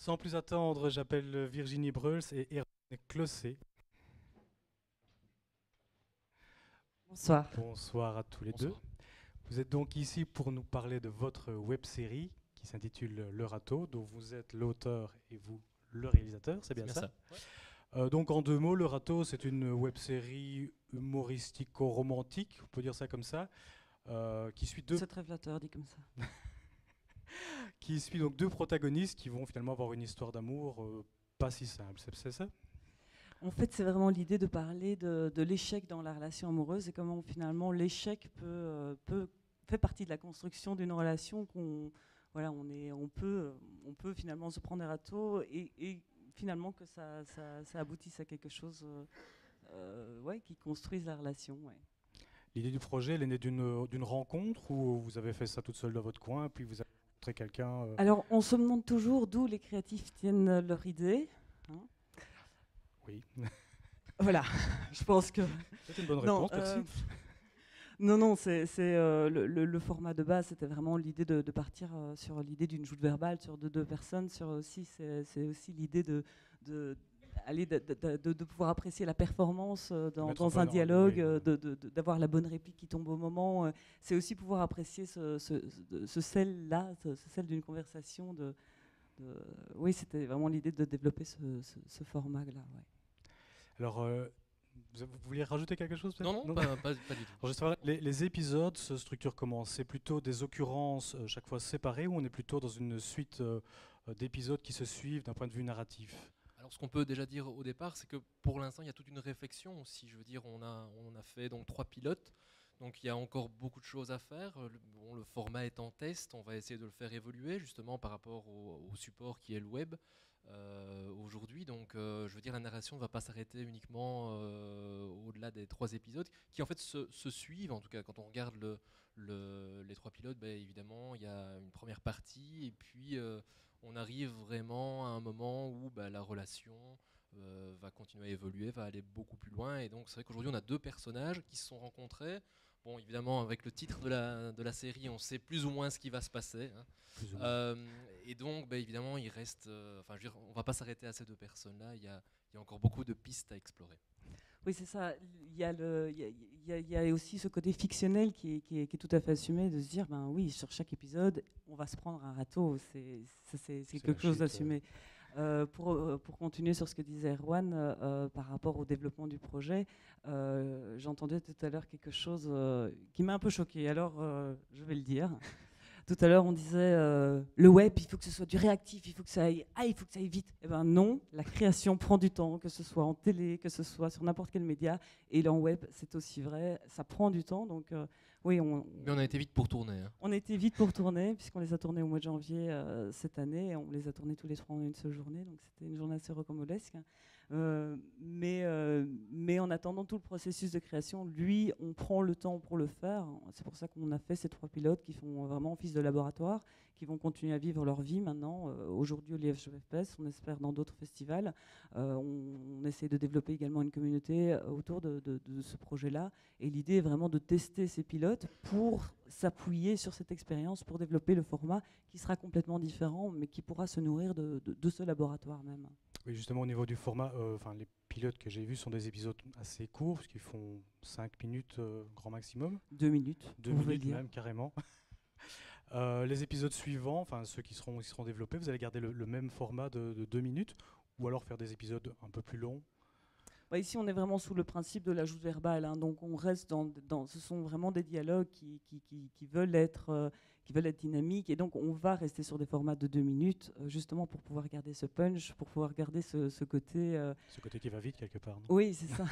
Sans plus attendre, j'appelle Virginie Breuls et Erwan Closet. Bonsoir. Bonsoir à tous les deux. Bonsoir. Vous êtes donc ici pour nous parler de votre web-série qui s'intitule Le Râteau, dont vous êtes l'auteur et vous le réalisateur, c'est bien ça? Ouais. Donc en deux mots, Le Râteau, c'est une web-série humoristico-romantique, on peut dire ça comme ça, qui suit deux, C'est très flatteur dit comme ça. qui suit donc deux protagonistes qui vont finalement avoir une histoire d'amour pas si simple, c'est ça? En fait, c'est vraiment l'idée de parler de l'échec dans la relation amoureuse et comment finalement l'échec fait partie de la construction d'une relation voilà, on peut finalement se prendre des râteaux et finalement que ça aboutisse à quelque chose ouais, qui construise la relation. Ouais. L'idée du projet, elle est née d'une rencontre ou vous avez fait ça toute seule dans votre coin, puis vous avez rencontré quelqu'un Alors, on se demande toujours d'où les créatifs tiennent leur idée. Hein. Oui. Voilà, je pense que... C'est une bonne Non, réponse, merci. Non, le format de base, c'était vraiment l'idée de partir sur l'idée d'une joute verbale sur deux personnes. C'est aussi l'idée de pouvoir apprécier la performance dans un dialogue, d'avoir la bonne réplique qui tombe au moment. C'est aussi pouvoir apprécier ce sel-là, ce sel d'une conversation. Oui, c'était vraiment l'idée de développer ce format-là. Ouais. Alors, vous vouliez rajouter quelque chose peut-être? Non, pas du tout. Alors, juste savoir, les épisodes se structurent comment? C'est plutôt des occurrences chaque fois séparées ou on est plutôt dans une suite d'épisodes qui se suivent d'un point de vue narratif? Alors, ce qu'on peut déjà dire au départ, c'est que pour l'instant, il y a toute une réflexion aussi. Je veux dire, on a fait donc 3 pilotes, donc il y a encore beaucoup de choses à faire. Le format est en test, on va essayer de le faire évoluer justement par rapport au support qui est le web aujourd'hui. Donc, je veux dire, la narration ne va pas s'arrêter uniquement au-delà des 3 épisodes, qui en fait se suivent. En tout cas, quand on regarde les 3 pilotes, ben, évidemment, il y a une première partie et puis on arrive vraiment à un moment où la relation va continuer à évoluer, va aller beaucoup plus loin. Et donc c'est vrai qu'aujourd'hui on a 2 personnages qui se sont rencontrés. Bon, évidemment, avec le titre de la série, on sait plus ou moins ce qui va se passer. Hein. Plus ou moins. Et donc, évidemment, il reste. Enfin, je veux dire, on va pas s'arrêter à ces 2 personnes-là. Il y a encore beaucoup de pistes à explorer. Oui, c'est ça. Il y a aussi ce côté fictionnel qui est tout à fait assumé, de se dire, ben oui, sur chaque épisode, on va se prendre un râteau. C'est quelque chose d'assumé. Pour continuer sur ce que disait Erwan par rapport au développement du projet, j'entendais tout à l'heure quelque chose qui m'a un peu choqué. Alors, je vais le dire. Tout à l'heure, on disait le web, il faut que ce soit du réactif, il faut que ça aille vite. Eh ben non, la création prend du temps, que ce soit en télé, que ce soit sur n'importe quel média, et en web, c'est aussi vrai, ça prend du temps. Donc oui, Mais on a été vite pour tourner. Hein. on a été vite pour tourner, puisqu'on les a tournés au mois de janvier cette année, et on les a tournés tous les 3 en une seule journée, donc c'était une journée assez rocambolesque. Mais en attendant tout le processus de création, lui, on prend le temps pour le faire. C'est pour ça qu'on a fait ces 3 pilotes qui font vraiment office de laboratoire, qui vont continuer à vivre leur vie maintenant. Aujourd'hui au l'IFFS, on espère dans d'autres festivals. On essaie de développer également une communauté autour de ce projet-là. Et l'idée est vraiment de tester ces pilotes pour s'appuyer sur cette expérience, pour développer le format qui sera complètement différent, mais qui pourra se nourrir de ce laboratoire même. Oui, justement, au niveau du format, les pilotes que j'ai vus sont des épisodes assez courts, parce qu'ils font 5 minutes grand maximum. 2 minutes. 2 vous pouvez minutes le dire. même, carrément. Les épisodes suivants, enfin ceux qui seront développés, vous allez garder le même format de 2 minutes, ou alors faire des épisodes un peu plus longs? Bah, ici, on est vraiment sous le principe de l'ajout verbal. Hein, donc, on reste ce sont vraiment des dialogues qui veulent être dynamiques. Et donc, on va rester sur des formats de 2 minutes, justement pour pouvoir garder ce punch, pour pouvoir garder ce côté. Ce côté qui va vite, quelque part, non? Oui, c'est ça.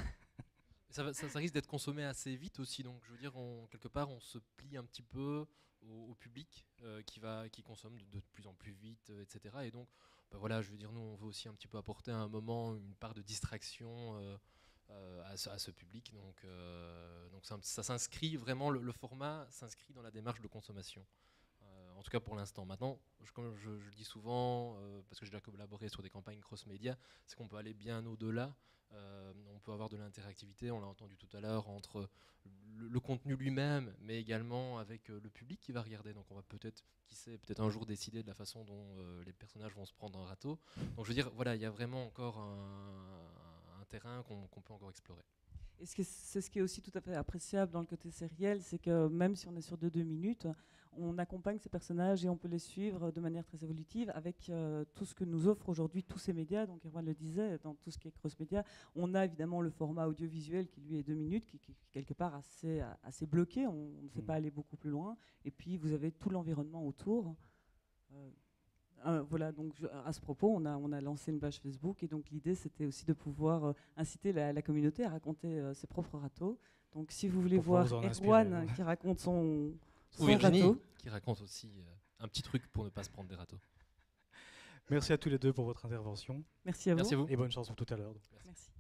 Ça risque d'être consommé assez vite aussi, donc je veux dire, quelque part, on se plie un petit peu au public qui consomme de plus en plus vite, etc. Et donc, voilà, je veux dire, nous, on veut aussi un petit peu apporter à un moment une part de distraction à ce public. Donc ça s'inscrit vraiment, le format s'inscrit dans la démarche de consommation. En tout cas pour l'instant. Maintenant, comme je le dis souvent, parce que j'ai déjà collaboré sur des campagnes cross-média, c'est qu'on peut aller bien au-delà. On peut avoir de l'interactivité, on l'a entendu tout à l'heure, entre le contenu lui-même, mais également avec le public qui va regarder. Donc on va peut-être, qui sait, peut-être un jour décider de la façon dont les personnages vont se prendre un râteau. Donc je veux dire, voilà, il y a vraiment encore un terrain qu'on peut encore explorer. Et c'est ce qui est aussi tout à fait appréciable dans le côté sériel, c'est que même si on est sur 2 minutes, on accompagne ces personnages et on peut les suivre de manière très évolutive avec tout ce que nous offrent aujourd'hui tous ces médias. Donc Erwan le disait, dans tout ce qui est cross-média, on a évidemment le format audiovisuel qui lui est 2 minutes, qui est quelque part assez bloqué, on ne sait pas aller beaucoup plus loin. Et puis vous avez tout l'environnement autour. Voilà, donc à ce propos, on a lancé une page Facebook et donc l'idée c'était aussi de pouvoir inciter la communauté à raconter ses propres râteaux. Donc si vous voulez voir Erwan qui raconte son Virginie râteau, qui raconte aussi un petit truc pour ne pas se prendre des râteaux. Merci à tous les deux pour votre intervention. Merci à vous. Merci à vous. Et bonne chance pour tout à l'heure. Merci.